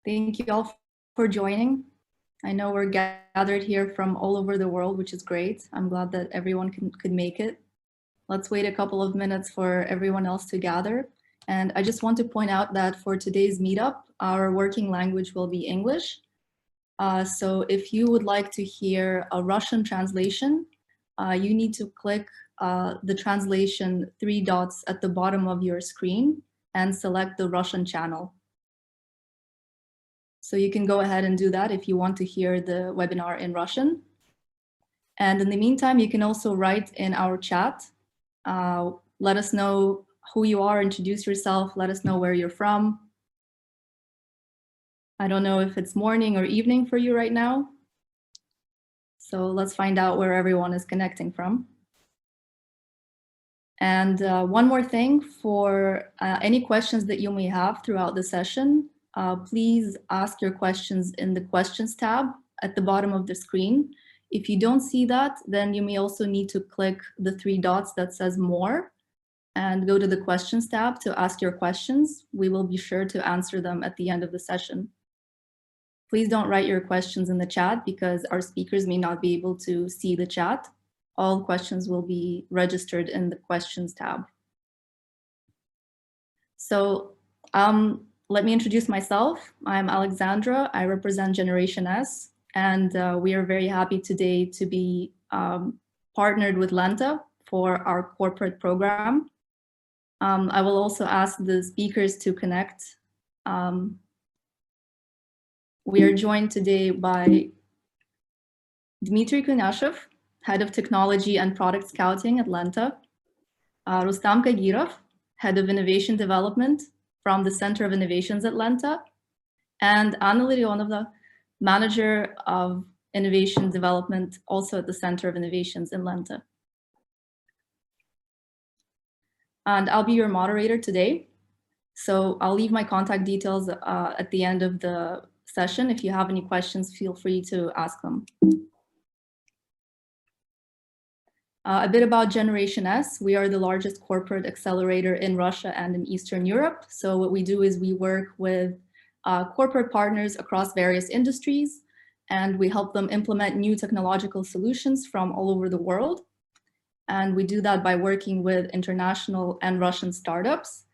Thank you all for joining. I know we're gathered here from all over the world, which is great. I'm glad that everyone could make it. Let's wait a couple of minutes for everyone else to gather. And I just want to point out that for today's meetup, our working language will be English. So if you would like to hear a Russian translation, you need to click the translation 3 dots at the bottom of your screen and select the Russian channel. So you can go ahead and do that if you want to hear the webinar in Russian. And in the meantime, you can also write in our chat. Let us know who you are, introduce yourself, let us know where you're from. I don't know if it's morning or evening for you right now. So let's find out where everyone is connecting from. And one more thing, for any questions that you may have throughout the session, please ask your questions in the questions tab at the bottom of the screen. If you don't see that, then you may also need to click the 3 dots that says more and go to the questions tab to ask your questions. We will be sure to answer them at the end of the session. Please don't write your questions in the chat because our speakers may not be able to see the chat. All questions will be registered in the questions tab. So let me introduce myself. I'm Alexandra. I represent Generation S, and we are very happy today to be partnered with Lenta for our corporate program. I will also ask the speakers to connect. We are joined today by Dmitry Kunyashev, Head of Technology and Product Scouting at Lenta, Rustam Kagirov, Head of Innovation Development from the Center of Innovations at Lenta, and Anna Larionova, Manager of Innovation Development, also at the Center of Innovations in Lenta. And I'll be your moderator today. So I'll leave my contact details at the end of the session. If you have any questions, feel free to ask them. A bit about Generation S. We are the largest corporate accelerator in Russia and in Eastern Europe. So what we do is we work with corporate partners across various industries, and we help them implement new technological solutions from all over the world. And we do that by working with international and Russian startups.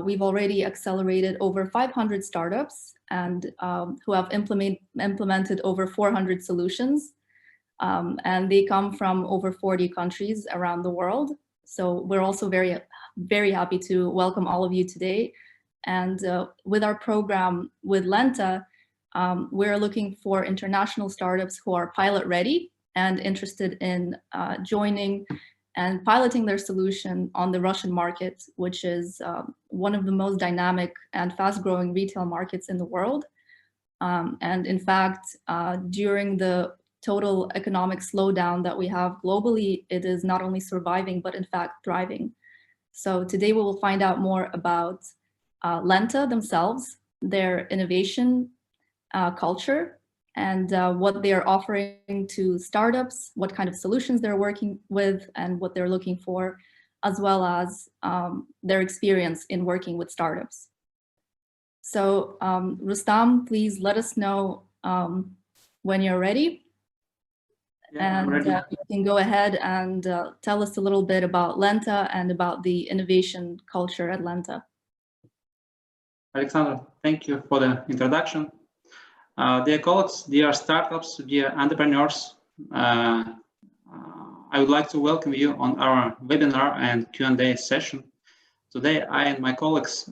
We've already accelerated over 500 startups and who have implemented over 400 solutions. And they come from over 40 countries around the world. So we're also very, very happy to welcome all of you today. And with our program with Lenta, we're looking for international startups who are pilot ready and interested in joining and piloting their solution on the Russian market, which is one of the most dynamic and fast-growing retail markets in the world. And in fact, during the total economic slowdown that we have globally, it is not only surviving, but in fact thriving. So today we will find out more about Lenta themselves, their innovation culture, and what they are offering to startups, what kind of solutions they're working with, and what they're looking for, as well as their experience in working with startups. So Rustam, please let us know when you're ready. Yeah, and you can go ahead and tell us a little bit about Lenta and about the innovation culture at Lenta. Alexandra, thank you for the introduction. Dear colleagues, dear startups, dear entrepreneurs, I would like to welcome you on our webinar and Q&A session. Today, I and my colleagues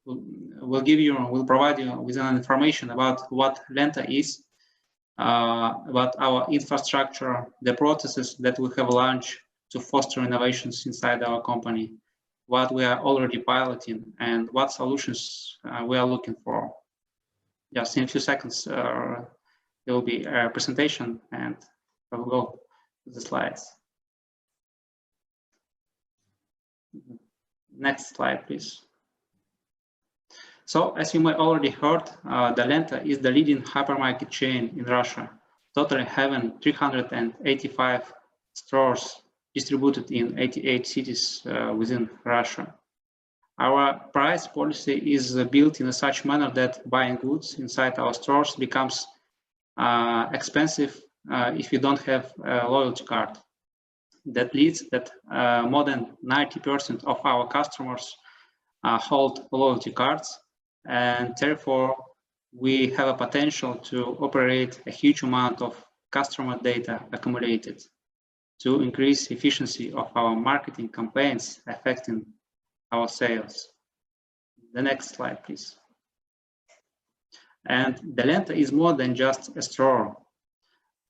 will provide you with an information about what Lenta is, about our infrastructure, the processes that we have launched to foster innovations inside our company, what we are already piloting, and what solutions we are looking for. Just in a few seconds, there will be a presentation, and I will go to the slides. Next slide, please. So, as you may already heard, the Lenta is the leading hypermarket chain in Russia, totally having 385 stores distributed in 88 cities within Russia. Our price policy is built in such manner that buying goods inside our stores becomes expensive if you don't have a loyalty card. That leads that more than 90% of our customers hold loyalty cards, and therefore we have a potential to operate a huge amount of customer data accumulated to increase efficiency of our marketing campaigns affecting our sales. The next slide, please. And the Lenta is more than just a store.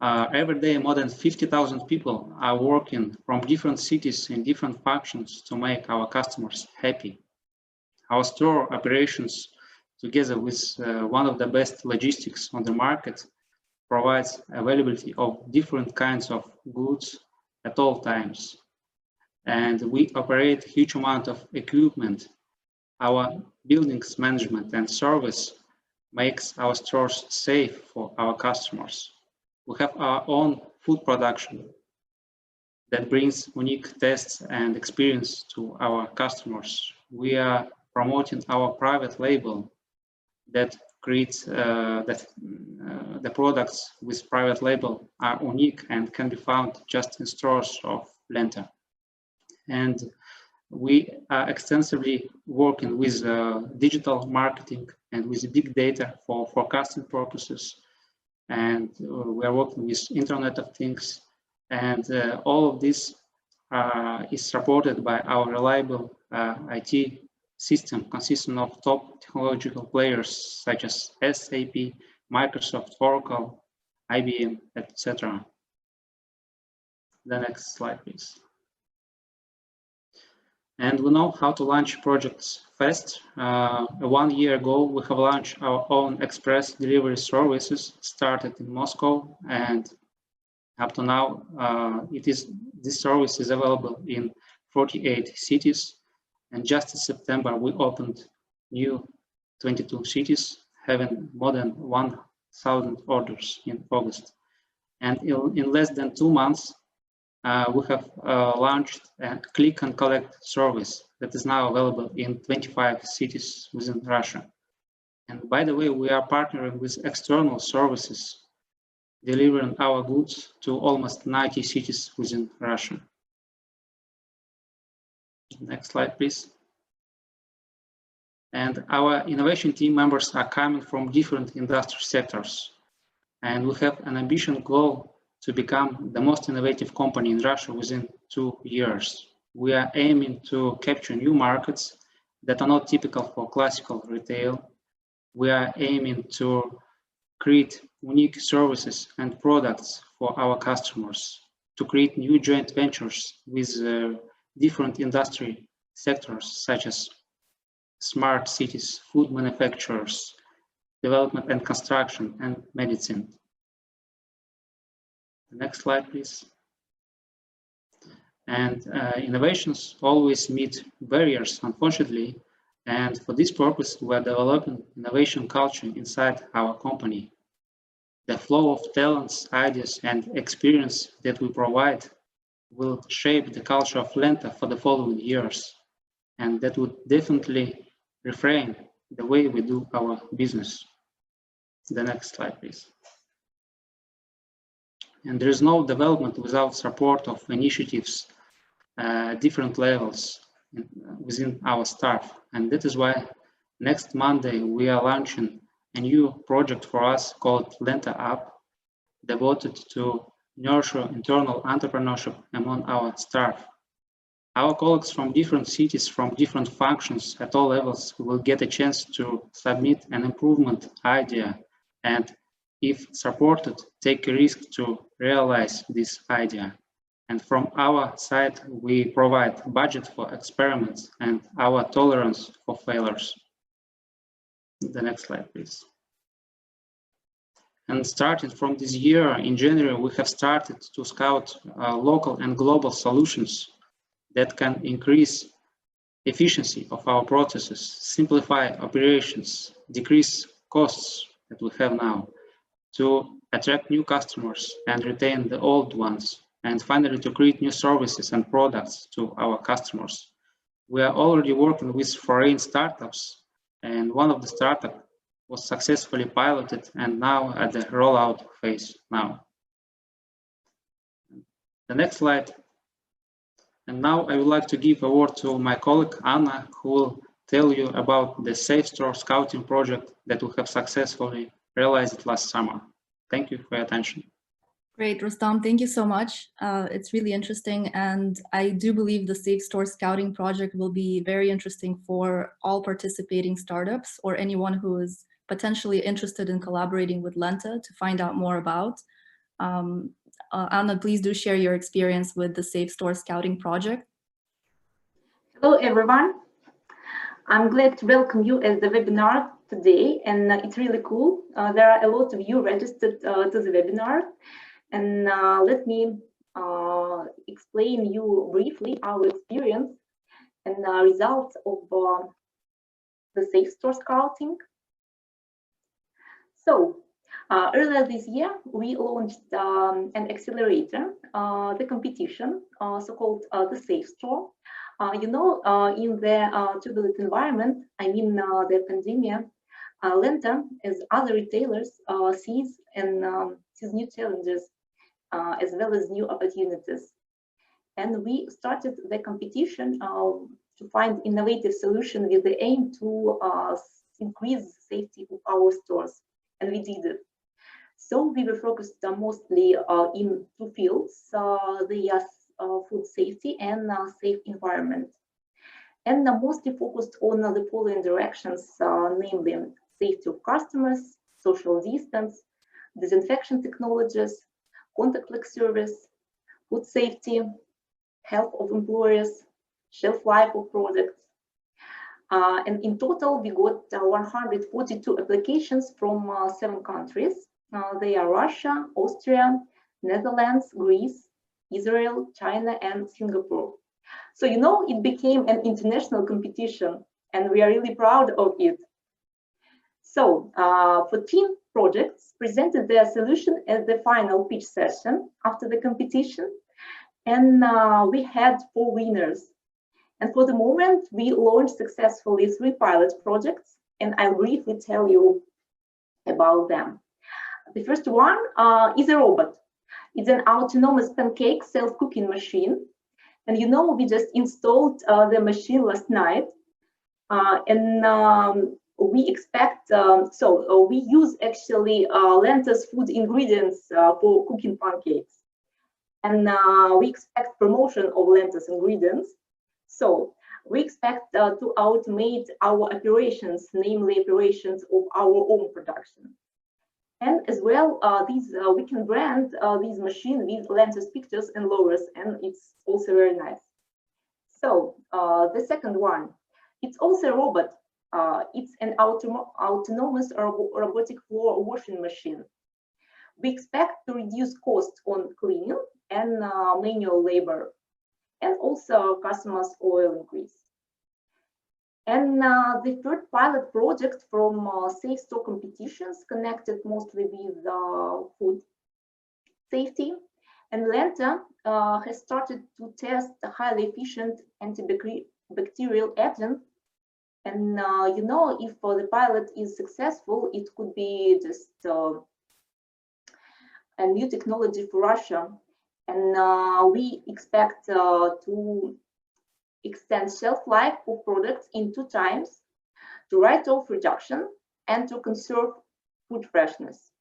Every day, more than 50,000 people are working from different cities in different functions to make our customers happy. Our store operations, together with one of the best logistics on the market, provides availability of different kinds of goods at all times. And we operate a huge amount of equipment. Our buildings management and service makes our stores safe for our customers. We have our own food production that brings unique tastes and experience to our customers. We are promoting our private label that creates the products with private label are unique and can be found just in stores of Lenta. And we are extensively working with digital marketing and with big data for forecasting purposes. And we are working with Internet of Things. And all of this is supported by our reliable IT system consisting of top technological players such as SAP, Microsoft, Oracle, IBM, etc. The next slide, please. And we know how to launch projects fast. 1 year ago, we have launched our own express delivery services, started in Moscow, and up to now, this service is available in 48 cities. And just in September, we opened new 22 cities, having more than 1,000 orders in August. And in less than 2 months, we have launched a click and collect service that is now available in 25 cities within Russia. And by the way, we are partnering with external services, delivering our goods to almost 90 cities within Russia. Next slide, please. And our innovation team members are coming from different industry sectors. And we have an ambitious goal to become the most innovative company in Russia within 2 years. We are aiming to capture new markets that are not typical for classical retail. We are aiming to create unique services and products for our customers, to create new joint ventures with different industry sectors such as smart cities, food manufacturers, development and construction, and medicine. The next slide, please. And innovations always meet barriers, unfortunately, and for this purpose, we are developing innovation culture inside our company. The flow of talents, ideas, and experience that we provide will shape the culture of Lenta for the following years, and that would definitely reframe the way we do our business. The next slide, please. And there is no development without support of initiatives at different levels within our staff. And that is why next Monday we are launching a new project for us called Lenta App, devoted to nurture internal entrepreneurship among our staff. Our colleagues from different cities, from different functions at all levels will get a chance to submit an improvement idea and, if supported, take a risk to realize this idea. And from our side, we provide budget for experiments and our tolerance for failures. The next slide, please. And starting from this year, in January, we have started to scout local and global solutions that can increase efficiency of our processes, simplify operations, decrease costs that we have now, to attract new customers and retain the old ones, and finally to create new services and products to our customers. We are already working with foreign startups, and one of the startups was successfully piloted and now at the rollout phase now. The next slide. And now I would like to give a word to my colleague Anna, who will tell you about the Safe Store Scouting project that we have successfully realized last summer. Thank you for your attention. Great, Rustam, thank you so much. It's really interesting, and I do believe the Safe Store Scouting project will be very interesting for all participating startups or anyone who is potentially interested in collaborating with Lenta to find out more about. Anna, please do share your experience with the Safe Store Scouting project. Hello, everyone. I'm glad to welcome you at the webinar today, and it's really cool. There are a lot of you registered to the webinar. And let me explain you briefly our experience and results of the Safe Store Scouting. So earlier this year, we launched an accelerator, the competition, so-called the Safe Store. You know, in the turbulent environment, I mean the pandemic, Lenta, as other retailers, sees new challenges as well as new opportunities. And we started the competition to find innovative solution with the aim to increase the safety of our stores, and we did it. So we were focused mostly in two fields, the food safety and safe environment. And mostly focused on the following directions, namely safety of customers, social distance, disinfection technologies, contactless service, food safety, health of employees, shelf life of products. And in total, we got 142 applications from 7 countries. They are Russia, Austria, Netherlands, Greece, Israel, China, and Singapore. So, you know, it became an international competition, and we are really proud of it. So, 14 projects presented their solution at the final pitch session after the competition, and we had 4 winners. And for the moment, we launched successfully 3 pilot projects, and I'll briefly tell you about them. The first one is a robot. It's an autonomous pancake self-cooking machine. And you know, we just installed the machine last night. We expect, we use actually Lenta's food ingredients for cooking pancakes. And we expect promotion of Lenta's ingredients. So we expect to automate our operations, namely operations of our own production. And as well, we can brand these machines with Lenta's pictures and logos, and it's also very nice. So the second one, it's also a robot. It's an autonomous robotic floor washing machine. We expect to reduce costs on cleaning and manual labor, and also customers' oil increase. And the third pilot project from Safe Store competitions connected mostly with food safety. And Lenta has started to test a highly efficient antibacterial agent. And you know, if the pilot is successful, it could be just a new technology for Russia. And we expect to extend shelf life of products in 2 times, to write-off reduction, and to conserve food freshness.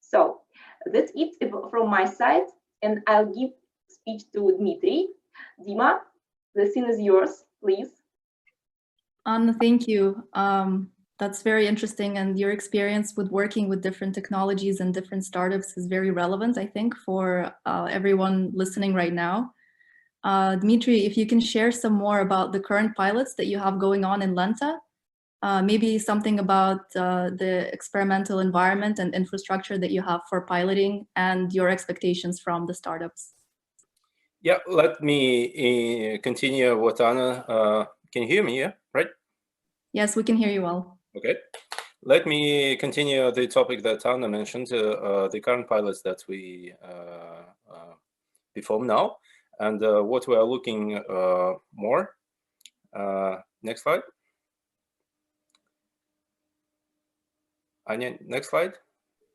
So that's it from my side, and I'll give speech to Dmitry. Dima, the scene is yours, please. Anna, thank you. That's very interesting, and your experience with working with different technologies and different startups is very relevant, I think, for everyone listening right now. Dmitry, if you can share some more about the current pilots that you have going on in Lenta, maybe something about the experimental environment and infrastructure that you have for piloting and your expectations from the startups. Yeah, let me continue what Anna, can you hear me, yeah, right? Yes, we can hear you well. Okay, let me continue the topic that Anna mentioned, the current pilots that we perform now, and what we are looking more Next slide. Anya, next slide.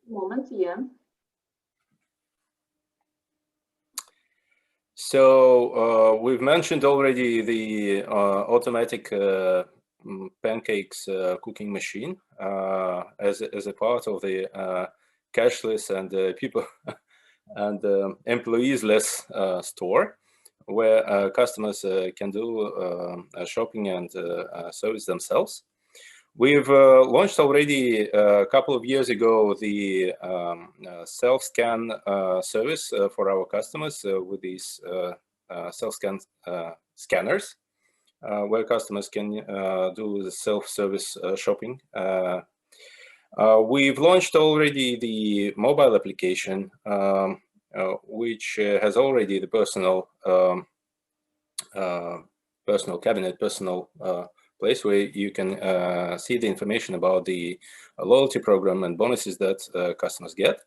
Moment, yeah. So we've mentioned already the automatic pancakes cooking machine as a part of the cashless and people and employees-less store, where customers can do shopping and service themselves. We've launched already a couple of years ago the self-scan service for our customers with these self-scan scanners, where customers can do the self-service shopping. We've launched already the mobile application, which has already the personal cabinet, personal place where you can see the information about the loyalty program and bonuses that customers get.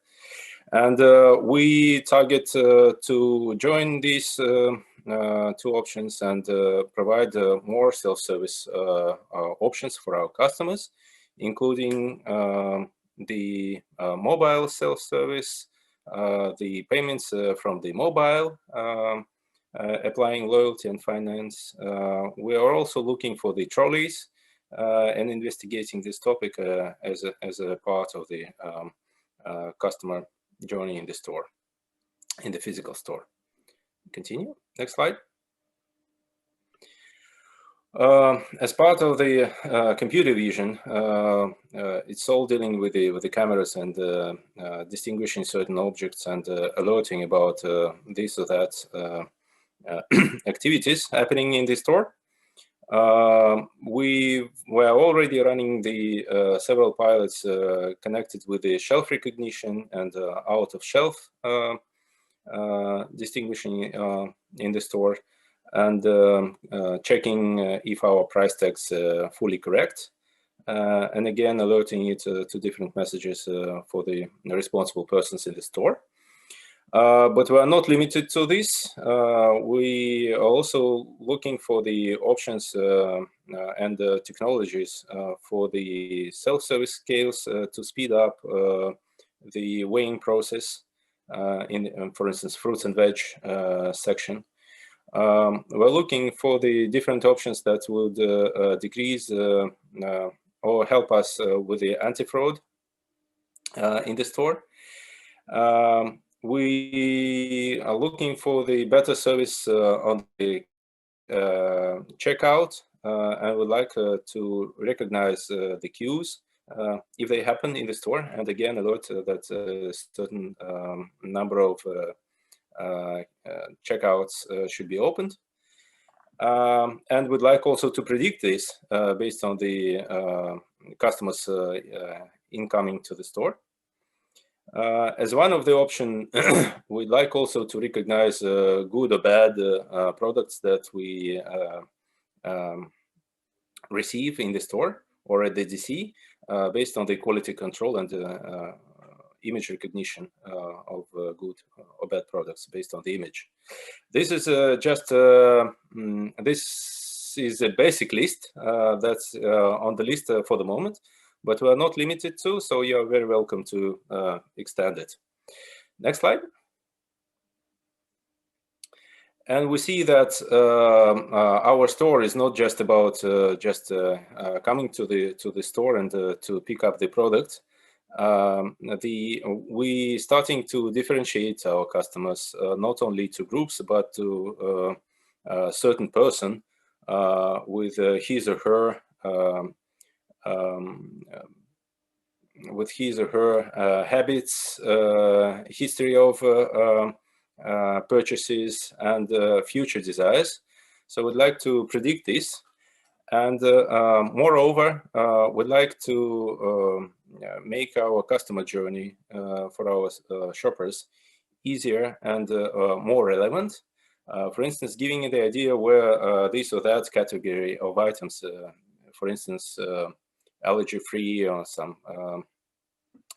And we target to join these two options and provide more self-service options for our customers, including the mobile self-service, the payments from the mobile, applying loyalty and finance. We are also looking for the trolleys and investigating this topic as a part of the customer journey in the store, in the physical store. Continue. Next slide. As part of the computer vision, it's all dealing with the cameras and distinguishing certain objects and alerting about this or that activities happening in the store. We were already running the several pilots connected with the shelf recognition and out of shelf distinguishing in the store, and checking if our price tags fully correct, and again alerting it to different messages for the responsible persons in the store. But we are not limited to this. We are also looking for the options and technologies for the self-service scales to speed up the weighing process in, for instance, fruits and veg section. We're looking for the different options that would decrease or help us with the anti-fraud in the store. We are looking for the better service on the checkout and would like to recognize the queues if they happen in the store, and again alert that a certain number of checkouts should be opened. And would like also to predict this based on the customers incoming to the store. As one of the options, we'd like also to recognize good or bad products that we receive in the store or at the DC based on the quality control and image recognition of good or bad products based on the image. This is just this is a basic list that's on the list for the moment, but we are not limited to, so you are very welcome to extend it. Next slide. And we see that our store is not just about coming to the store and to pick up the product. We starting to differentiate our customers not only to groups but to a certain person with his or her habits, history of purchases, and future desires. So we'd like to predict this, and moreover, we'd like to make our customer journey for our shoppers easier and more relevant. For instance, giving the idea where this or that category of items, for instance, allergy-free or some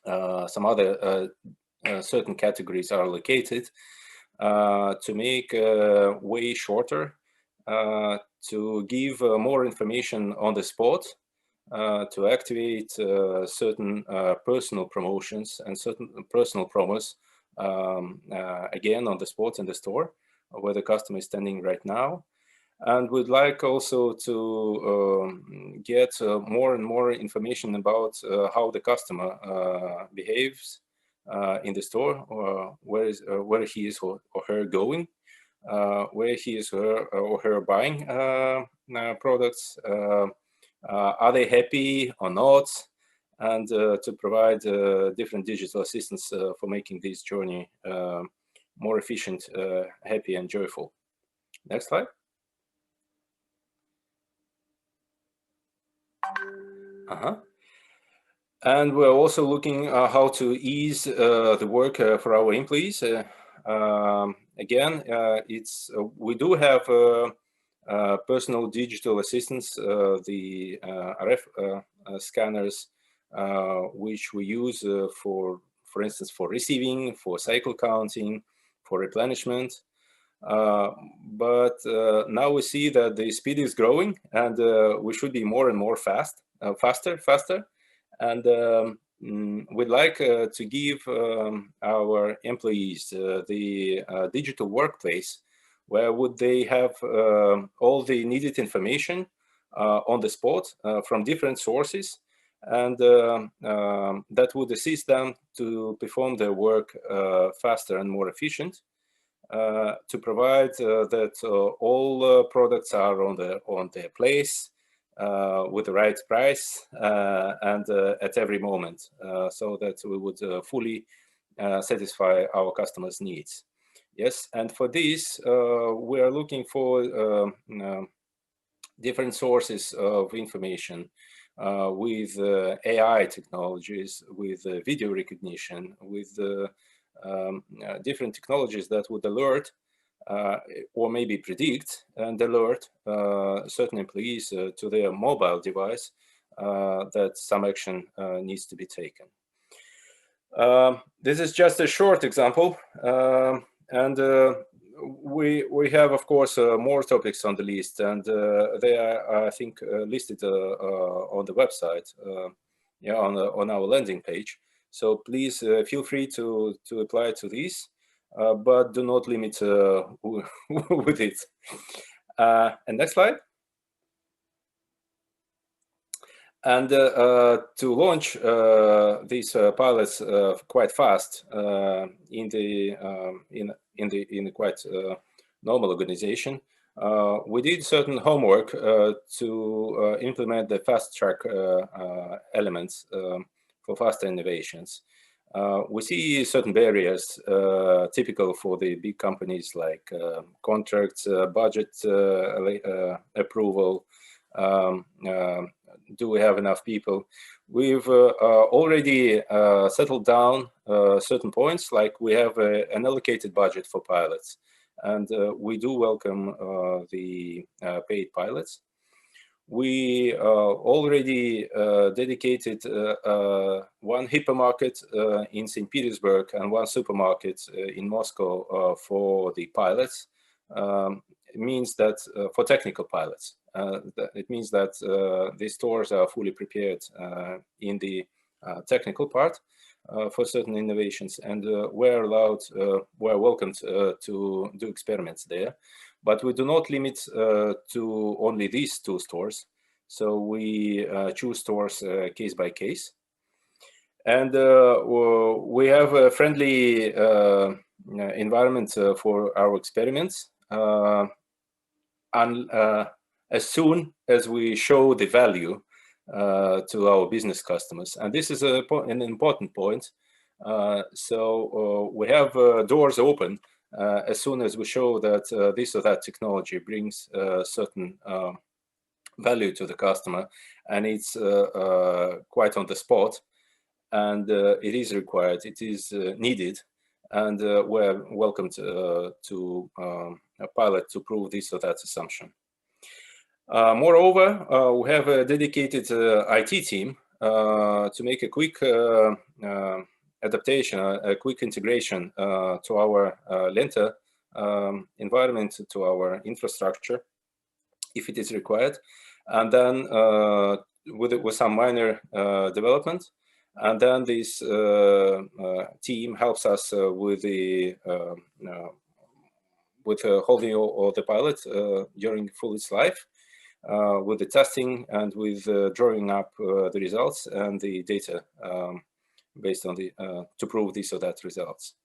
other certain categories are located, to make way shorter to give more information on the spot, to activate certain personal promotions and certain personal promos, again, on the spot in the store where the customer is standing right now. And we'd like also to get more and more information about how the customer behaves in the store, or where he is or her going, where he is or her buying products. Are they happy or not? And to provide different digital assistance for making this journey more efficient, happy, and joyful. Next slide. And we're also looking how to ease the work for our employees. Again, we do have personal digital assistants, the RF scanners, which we use for instance, for receiving, for cycle counting, for replenishment. But now we see that the speed is growing, and we should be more and more faster. And we'd like to give our employees the digital workplace where would they have all the needed information on the spot from different sources, and that would assist them to perform their work faster and more efficient, to provide that all products are on their place, with the right price, and at every moment, so that we would fully satisfy our customers' needs. Yes, and for this, we are looking for different sources of information with AI technologies, with video recognition, with different technologies that would alert or maybe predict and alert certain employees to their mobile device that some action needs to be taken. This is just a short example, and we have, of course, more topics on the list, and they are, I think, listed on the website, yeah, on our landing page. So please feel free to apply to these. But do not limit with it. And next slide. And to launch these pilots quite fast in the quite normal organization, we did certain homework to implement the fast track elements for faster innovations. We see certain barriers typical for the big companies, like contracts, budget approval. Do we have enough people? We've already settled down certain points, like we have an allocated budget for pilots, and we do welcome the paid pilots. We already dedicated one hypermarket in St. Petersburg and one supermarket in Moscow for the pilots. It means that for technical pilots, it means that the stores are fully prepared in the technical part for certain innovations, and we're welcomed to do experiments there. But we do not limit to only these 2 stores. So we choose stores case by case. And we have a friendly environment for our experiments. And as soon as we show the value to our business customers. And this is an important point. So we have doors open as soon as we show that this or that technology brings certain value to the customer, and it's quite on the spot, and it is required, it is needed, and we're welcomed to a pilot to prove this or that assumption. Moreover, we have a dedicated IT team to make a quick adaptation, a quick integration to our Lenta environment, to our infrastructure. if it is required, and then with some minor development, and then this team helps us with the holding all the pilot during full its life, with the testing and with drawing up the results and the data based on the to prove this or that results.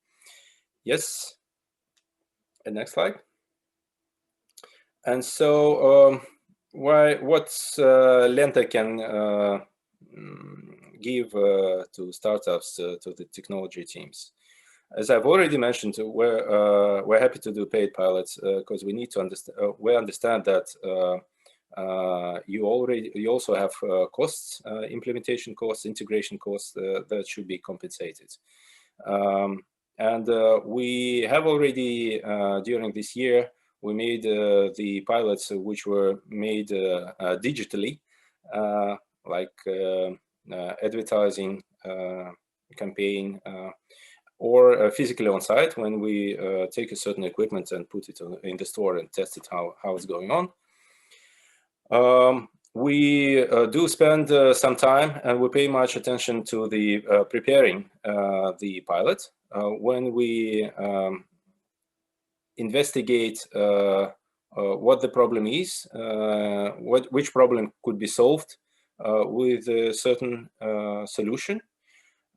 Yes. And next slide. And so what Lenta can give to startups, to the technology teams. As I've already mentioned, we're happy to do paid pilots because we need to understand. We understand that you also have costs, implementation costs, integration costs that should be compensated. And we have already during this year, we made the pilots which were made digitally, like advertising campaign, or physically on site when we take a certain equipment and put it in the store and test it how it's going on. We do spend some time and we pay much attention to the preparing the pilot when we investigate what the problem is, which problem could be solved with a certain solution.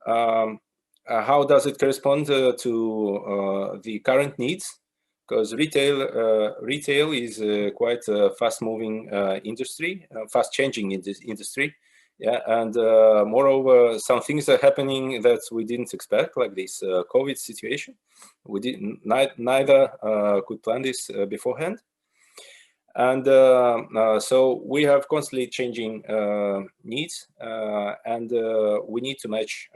How does it correspond to the current needs? Because retail is quite a fast-moving industry, fast-changing industry. Yeah, and moreover, some things are happening that we didn't expect, like this COVID situation. We didn't neither could plan this beforehand, and so we have constantly changing needs, and we need to match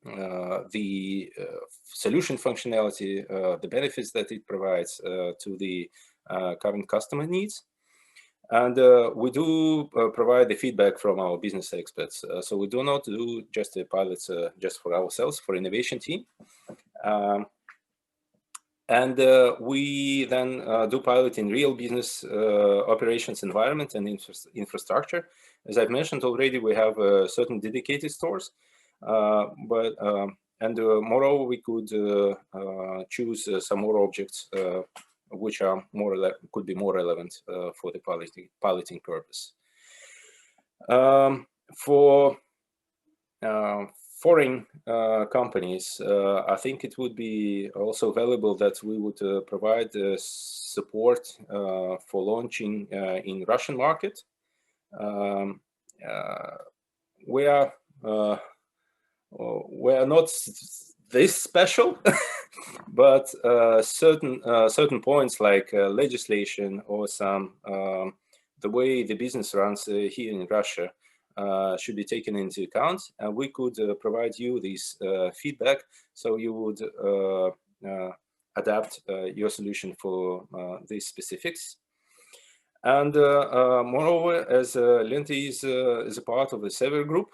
the solution functionality, the benefits that it provides to the current customer needs. And we do provide the feedback from our business experts. So we do not do just the pilots just for ourselves, for innovation team. And we then do pilot in real business operations environment and infrastructure. As I've mentioned already, we have certain dedicated stores. Moreover, we could choose some more objects which are could be more relevant for the piloting purpose. For foreign companies, I think it would be also valuable that we would provide support for launching in Russian market. We are not this special, but certain points like legislation or some the way the business runs here in Russia should be taken into account, and we could provide you this feedback so you would adapt your solution for these specifics. And moreover, as Lenta is a part of the Sever Group,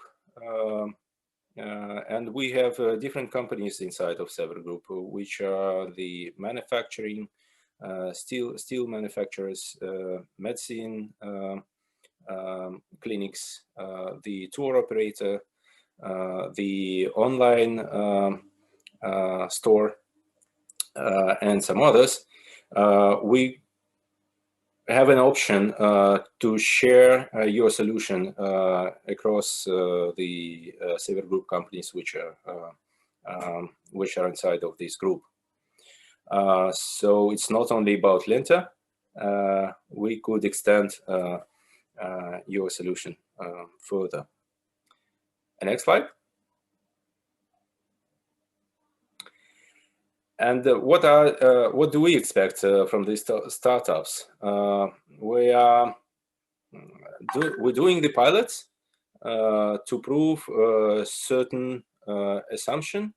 and we have different companies inside of Sever Group, which are the manufacturing, steel manufacturers, medicine clinics, the tour operator, the online store, and some others. We have an option to share your solution across the Sever Group companies which are inside of this group. So it's not only about Lenta. We could extend your solution further. Next slide. And what do we expect from these startups? We're doing the pilots to prove certain assumption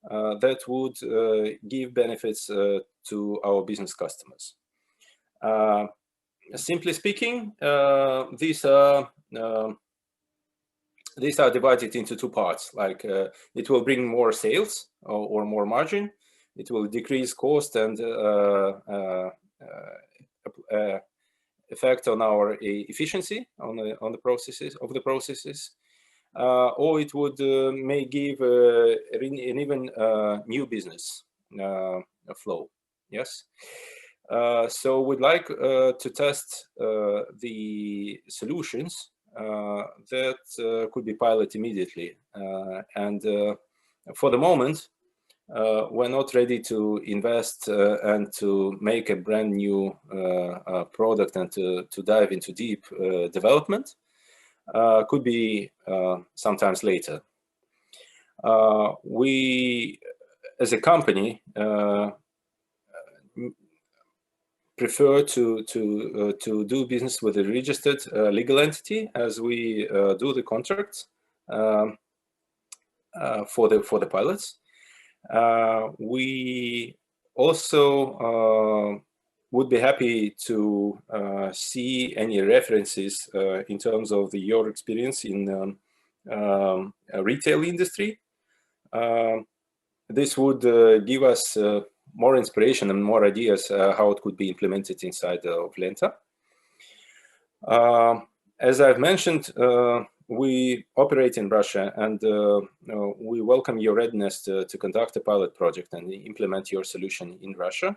that would give benefits to our business customers. Simply speaking, these are divided into two parts. Like it will bring more sales or more margin. It will decrease cost and effect on our efficiency on the processes or it would may give an even new business flow. Yes. So we'd like to test the solutions that could be piloted immediately. And for the moment, we're not ready to invest and to make a brand new product and to dive into deep development. Could be sometimes later. We, as a company, prefer to do business with a registered legal entity as we do the contracts for the pilots. We also would be happy to see any references in terms of your experience in retail industry. This would give us more inspiration and more ideas how it could be implemented inside of Lenta. As I've mentioned, we operate in Russia, and we welcome your readiness to conduct a pilot project and implement your solution in Russia.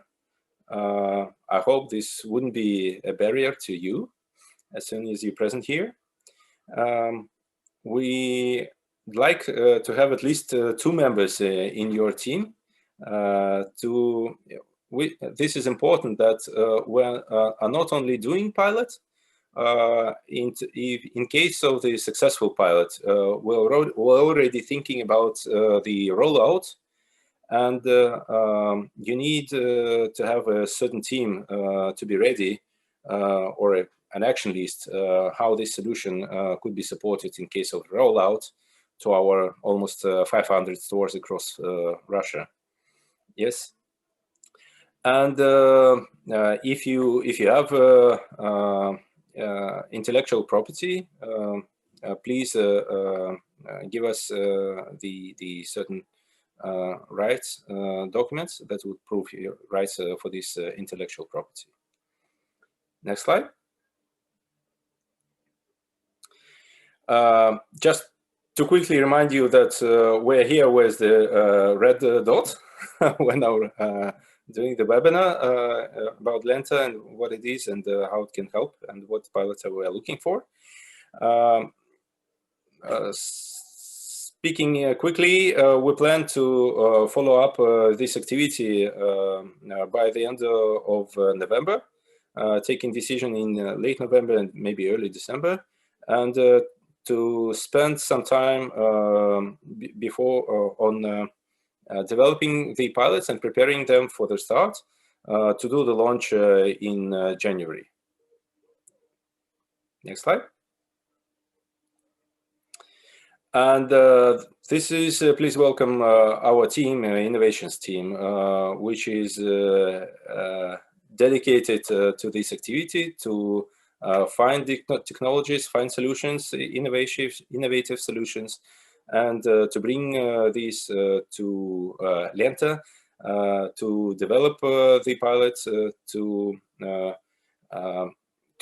I hope this wouldn't be a barrier to you as soon as you're present here. We like to have at least 2 members in your team. This is important that we are not only doing pilots. In case of the successful pilot, we're already thinking about the rollout, and you need to have a certain team to be ready, or an action list, how this solution could be supported in case of rollout to our almost 500 stores across Russia. Yes, and if you have intellectual property, please give us the certain rights documents that would prove your rights for this intellectual property. Next slide. Just to quickly remind you that we're here with the red dot when we're doing the webinar about Lenta and what it is and how it can help and what pilots we are looking for. Speaking quickly, we plan to follow up this activity by the end of November, taking decision in late November and maybe early December, and to spend some time before on developing the pilots and preparing them for the start to do the launch in January. Next slide. And this is, please welcome our team, innovations team, which is dedicated to this activity to find the technologies, find solutions, innovative solutions, and to bring these to Lenta, to develop the pilots, to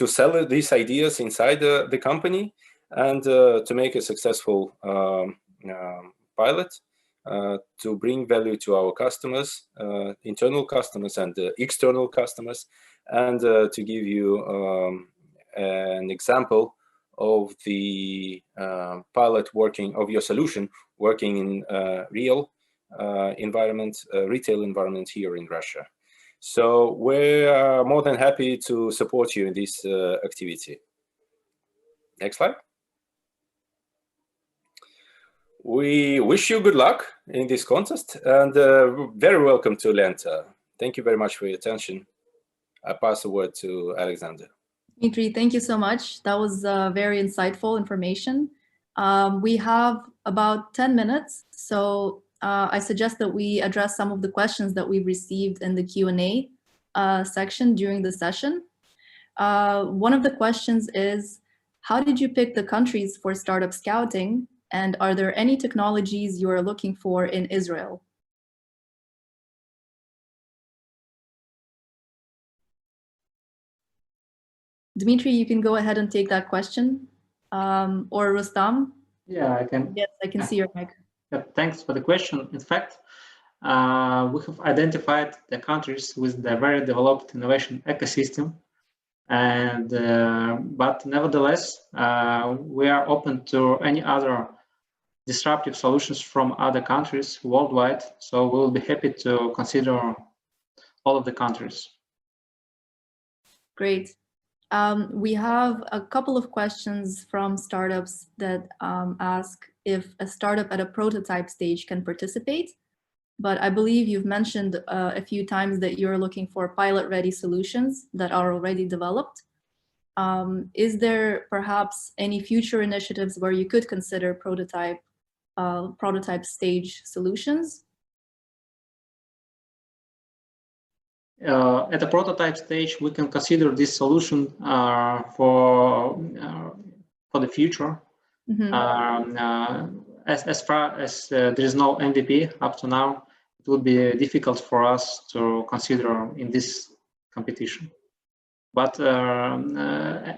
sell these ideas inside the company, and to make a successful pilot, to bring value to our customers, internal customers and external customers, and to give you an example of the pilot working, of your solution working in real environment, retail environment here in Russia. So we're more than happy to support you in this activity. Next slide. We wish you good luck in this contest, and very welcome to Lenta. Thank you very much for your attention. I pass the word to Alexander. Dmitry, thank you so much. That was very insightful information. We have about 10 minutes, so I suggest that we address some of the questions that we received in the Q&A section during the session. One of the questions is, how did you pick the countries for startup scouting? And are there any technologies you are looking for in Israel? Dmitry, you can go ahead and take that question. Or Rustam. Yeah, I can. Yes, I can see your mic. Yeah, thanks for the question. In fact, we have identified the countries with the very developed innovation ecosystem, and but nevertheless, we are open to any other disruptive solutions from other countries worldwide. So we will be happy to consider all of the countries. Great. We have a couple of questions from startups that ask if a startup at a prototype stage can participate. But I believe you've mentioned a few times that you're looking for pilot-ready solutions that are already developed. Is there perhaps any future initiatives where you could consider prototype stage solutions? At the prototype stage, we can consider this solution for the future. Mm-hmm. As far as there is no MVP up to now, it would be difficult for us to consider in this competition. But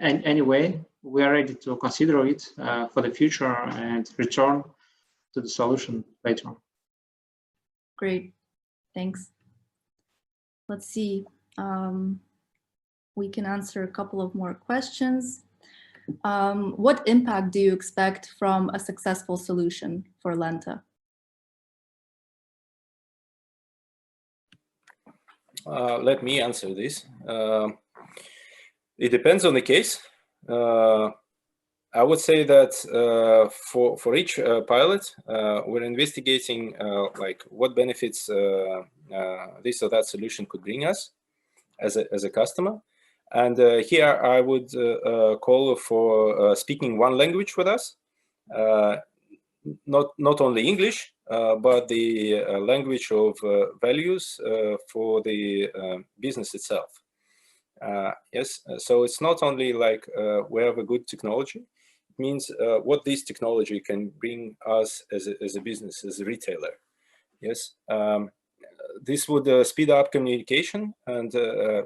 anyway, we are ready to consider it for the future and return to the solution later. Great, thanks. Let's see. We can answer a couple of more questions. What impact do you expect from a successful solution for Lenta? Let me answer this. It depends on the case. I would say that for each pilot, we're investigating like what benefits this or that solution could bring us as a customer. And here I would call for speaking one language with us, not only English, but the language of values for the business itself. Yes, so it's not only like we have a good technology. It means what this technology can bring us as a business, as a retailer. Yes, this would speed up communication and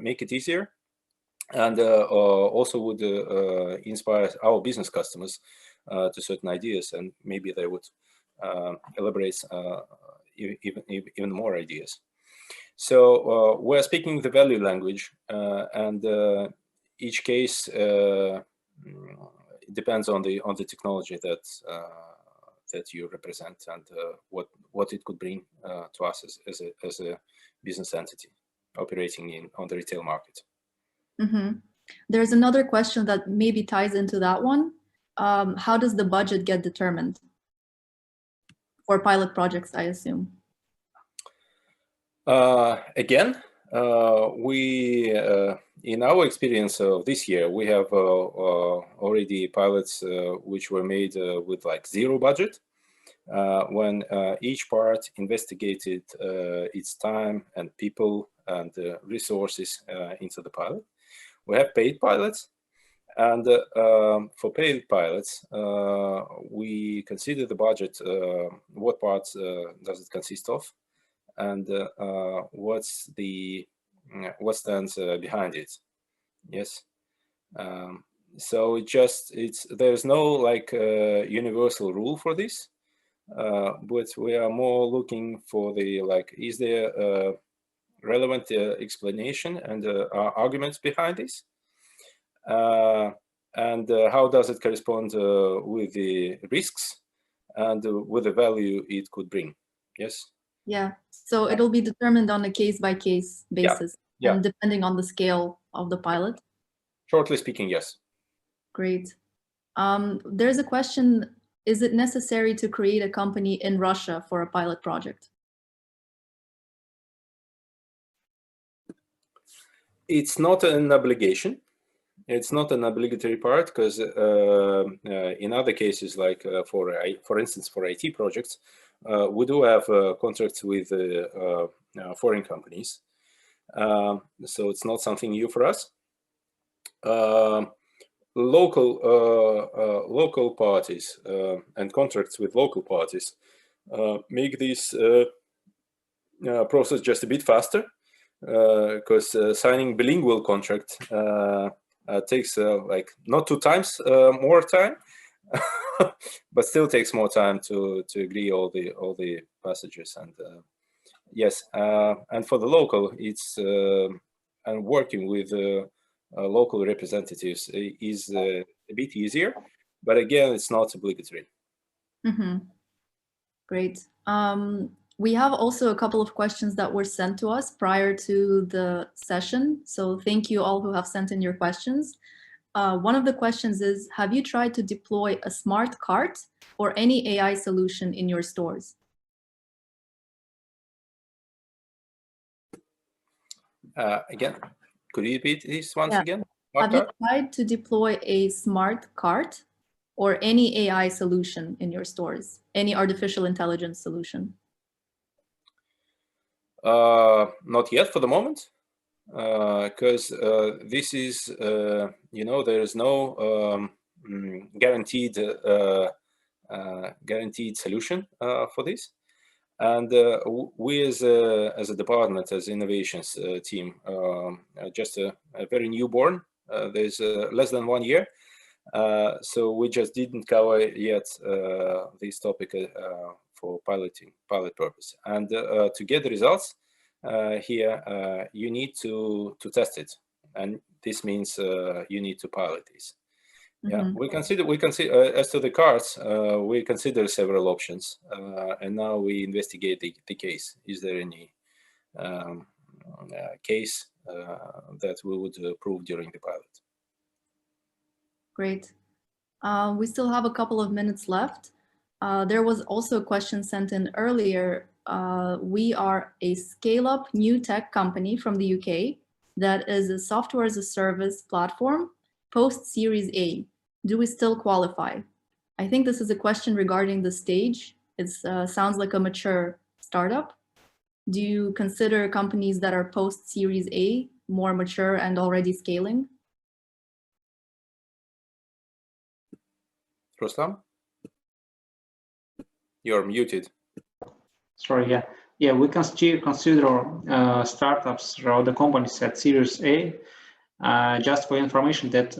make it easier, and also would inspire our business customers to certain ideas, and maybe they would elaborate even more ideas. So we're speaking the value language, and each case depends on the technology that you represent and what it could bring to us as a business entity operating on the retail market. Mm-hmm. There's another question that maybe ties into that one. How does the budget get determined for pilot projects, I assume? Again, we in our experience of this year, we have already pilots which were made with like zero budget, when each part investigated its time and people and resources into the pilot. We have paid pilots, and for paid pilots, we consider the budget, what parts does it consist of, and what stands behind it. Yes, so there's no like universal rule for this, but we are more looking for the like, is there relevant explanation and arguments behind this, and how does it correspond with the risks and with the value it could bring. Yes. Yeah, so it'll be determined on a case-by-case basis, yeah. And depending on the scale of the pilot. Shortly speaking, yes. Great. There's a question, is it necessary to create a company in Russia for a pilot project? It's not an obligation. It's not an obligatory part, because in other cases, like for instance, for IT projects, we do have contracts with foreign companies. So it's not something new for us. Local parties and contracts with local parties make this process just a bit faster, because signing bilingual contract takes like not 2 times more time, but still takes more time to agree all the passages. And yes, and for the local, it's and working with local representatives is a bit easier, but again, it's not obligatory. Mm-hmm. Great. We have also a couple of questions that were sent to us prior to the session. So thank you all who have sent in your questions. One of the questions is, have you tried to deploy a smart cart or any AI solution in your stores? Again, could you repeat this once again? Have you tried to deploy a smart cart or any AI solution in your stores? Any artificial intelligence solution? Not yet for the moment, because this is, you know, there is no guaranteed solution for this. And we as a department, as innovations team, just a very newborn. There's less than 1 year. So we just didn't cover yet this topic for pilot purpose. And to get the results here, you need to test it. And this means you need to pilot this. Yeah, Mm-hmm. we consider as to the cards, we consider several options, and now we investigate the case. Is there any case that we would prove during the pilot? Great. We still have a couple of minutes left. There was also a question sent in earlier. We are a scale-up new tech company from the UK that is a software as a service platform post-Series A. Do we still qualify? I think this is a question regarding the stage. It sounds like a mature startup. Do you consider companies that are post-Series A more mature and already scaling? Rustam, you're muted. Sorry, yeah, we can still consider startups or the companies at Series A. Just for information that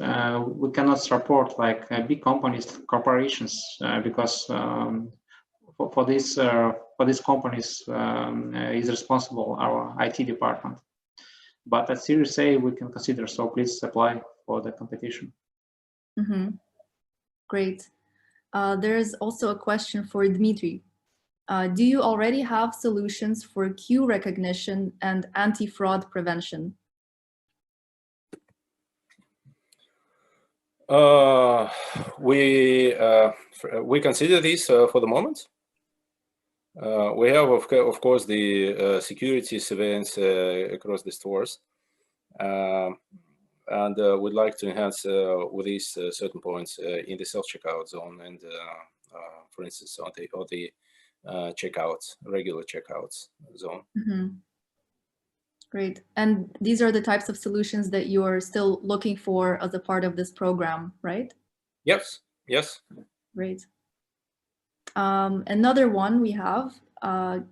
we cannot support like big companies, corporations, because for these companies is responsible our IT department. But at Series A we can consider. So please apply for the competition. Mm-hmm. Great. There's also a question for Dmitry. Do you already have solutions for queue recognition and anti-fraud prevention? We consider this for the moment. We have, of course, the security surveillance across the stores, and we'd like to enhance with these certain points in the self-checkout zone, and for instance, on the checkouts, regular checkouts zone. Mm-hmm. Great. And these are the types of solutions that you are still looking for as a part of this program, right? Yes. Yes. Great. Another one we have,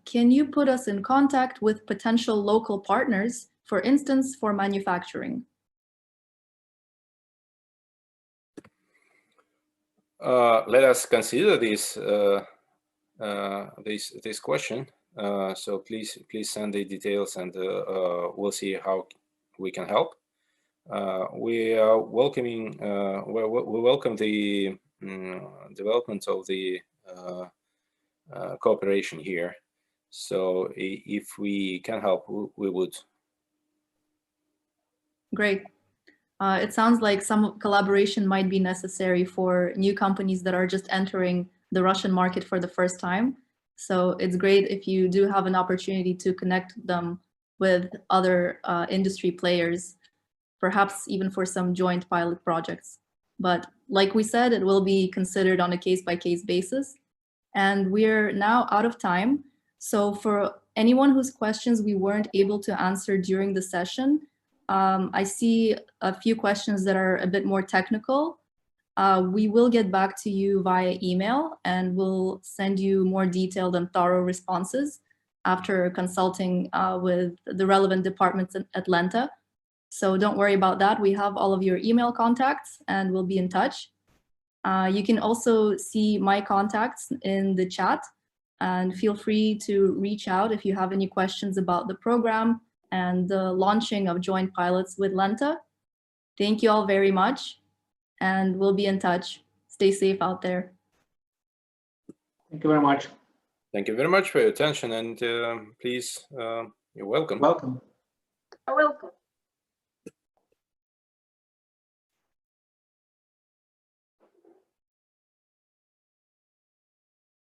can you put us in contact with potential local partners, for instance, for manufacturing? Let us consider this this question. So please send the details, and we'll see how we can help. We are welcoming. We welcome the development of the cooperation here. So if we can help, we would. Great. It sounds like some collaboration might be necessary for new companies that are just entering the Russian market for the first time. So it's great if you do have an opportunity to connect them with other industry players, perhaps even for some joint pilot projects. But like we said, it will be considered on a case-by-case basis. And we're now out of time. So for anyone whose questions we weren't able to answer during the session, I see a few questions that are a bit more technical. We will get back to you via email, and we'll send you more detailed and thorough responses after consulting with the relevant departments at Lenta. So don't worry about that. We have all of your email contacts and we'll be in touch. You can also see my contacts in the chat, and feel free to reach out if you have any questions about the program and the launching of joint pilots with Lenta. Thank you all very much, and we'll be in touch. Stay safe out there. Thank you very much. Thank you very much for your attention, and please, you're welcome. Welcome. You're welcome.